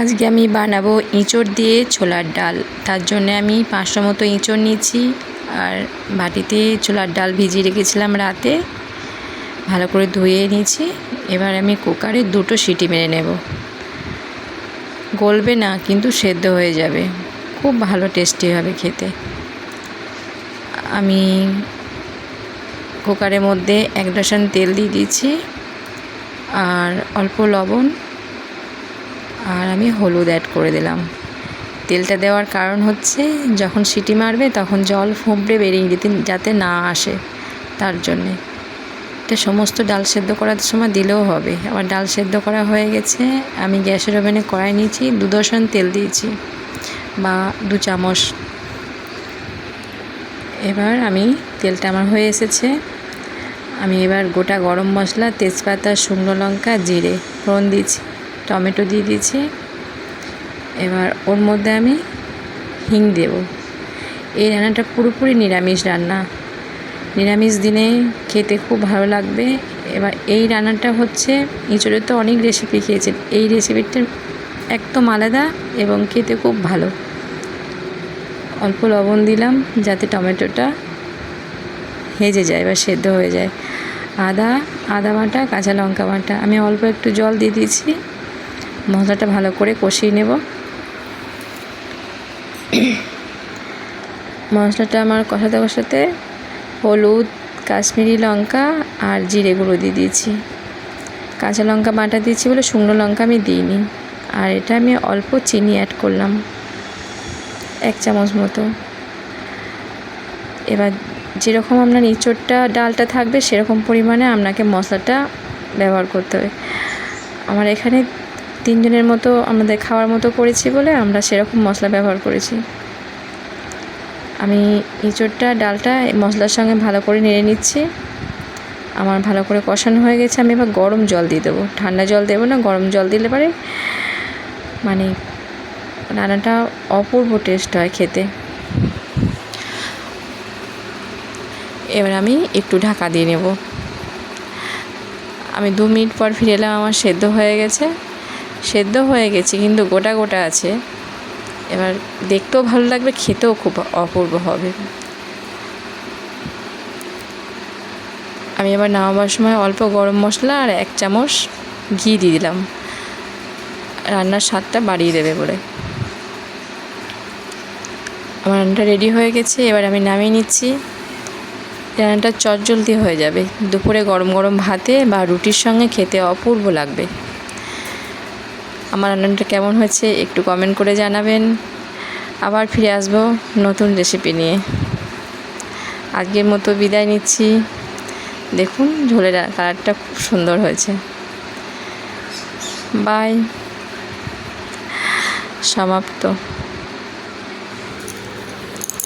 আজকে আমি বানাবো এঁচোড় দিয়ে ছোলার ডাল। তার জন্য আমি 500 মতো এঁচোড় নিয়েছি আর বাটিতে ছোলার ডাল ভিজিয়ে রেখেছিলাম রাতে, ভালো করে ধুয়ে নিয়েছি। এবার আমি কুকারে 2টো সিটি মেরে নেব। গলবে না কিন্তু সেদ্ধ হয়ে যাবে, খুব ভালো টেস্টি হবে খেতে। আমি কুকারের মধ্যে 1 ডজন তেল দিয়ে দিয়েছি আর অল্প লবণ আর আমি হলুদ অ্যাড করে দিলাম। তেলটা দেওয়ার কারণ হচ্ছে যখন সিটি মারবে তখন জল ফুঁপড়ে বেরিয়ে যাতে না আসে, তার জন্যে। এটা সমস্ত ডাল সেদ্ধ করার সময় দিলেও হবে। আমার ডাল সেদ্ধ করা হয়ে গেছে। আমি গ্যাসের ওভেনে কড়াই নিয়েছি, 2 ডজন তেল দিয়েছি বা 2 চামচ। এবার তেলটা আমার হয়ে এসেছে। আমি এবার গোটা গরম মশলা, তেজপাতা, শুকনো লঙ্কা, জিরে ফোড়ন দিয়েছি, টমেটো দিয়ে দিয়েছি। এবার ওর মধ্যে আমি হিং দেব। এই রান্নাটা পুরোপুরি নিরামিষ রান্না, নিরামিষ দিনে খেতে খুব ভালো লাগবে। এবার এই রান্নাটা হচ্ছে, এঁচোড়ের তো অনেক রেসিপি খেয়েছেন, এই রেসিপিটা একদম আলাদা এবং খেতে খুব ভালো। অল্প লবণ দিলাম যাতে টমেটোটা হেজে যায় বা সেদ্ধ হয়ে যায়। আদা বাটা, কাঁচা লঙ্কা বাটা, আমি অল্প একটু জল দিয়ে দিয়েছি। মশলাটা ভালো করে কষিয়ে নেব। মশলাটা আমার কষাতে কষাতে হলুদ, কাশ্মীরি লঙ্কা আর জিরে গুঁড়ো দিয়ে দিয়েছি। কাঁচা লঙ্কা বাটা দিয়েছি বলে শুকনো লঙ্কা আমি দিইনি। আর এটা আমি অল্প চিনি অ্যাড করলাম, 1 চামচ মতো। এবার যেরকম আপনার এঁচোড়টা ডালটা থাকবে সেরকম পরিমাণে আপনাকে মশলাটা ব্যবহার করতে হবে। আমার এখানে 3 জনের মতো আমাদের খাওয়ার মতো করেছি বলে আমরা সেরকম মশলা ব্যবহার করেছি। আমি এঁচোড়টা ডালটা মশলার সঙ্গে ভালো করে নেড়ে নিচ্ছি। আমার ভালো করে কষানো হয়ে গেছে। আমি এবার গরম জল দিয়ে দেবো, ঠান্ডা জল দেবো না, গরম জল দিলে পরে রান্নাটা অপূর্ব টেস্ট হয় খেতে। এবার আমি একটু ঢাকা দিয়ে নেব। আমি 2 মিনিট পর ফিরে এলাম। আমার সেদ্ধ হয়ে গেছে কিন্তু গোটা গোটা আছে। এবার দেখতেও ভালো লাগবে, খেতেও খুব অপূর্ব হবে। আমি এবার নামাবার সময় অল্প গরম মশলা আর 1 চামচ ঘি দিয়ে দিলাম, রান্নার স্বাদটা বাড়িয়ে দেবে বলে। আমার রান্নাটা রেডি হয়ে গেছে। এবার আমি নামিয়ে নিচ্ছি। রান্নাটা চটজলদি হয়ে যাবে, দুপুরে গরম গরম ভাতে বা রুটির সঙ্গে খেতে অপূর্ব লাগবে। আমার রান্নাটা কেমন হয়েছে একটু কমেন্ট করে জানাবেন। আবার ফিরে আসবো নতুন রেসিপি নিয়ে। আজকের মতো বিদায় নিচ্ছি। দেখুন ঝোলের কালারটা খুব সুন্দর হয়েছে। বাই, সমাপ্ত।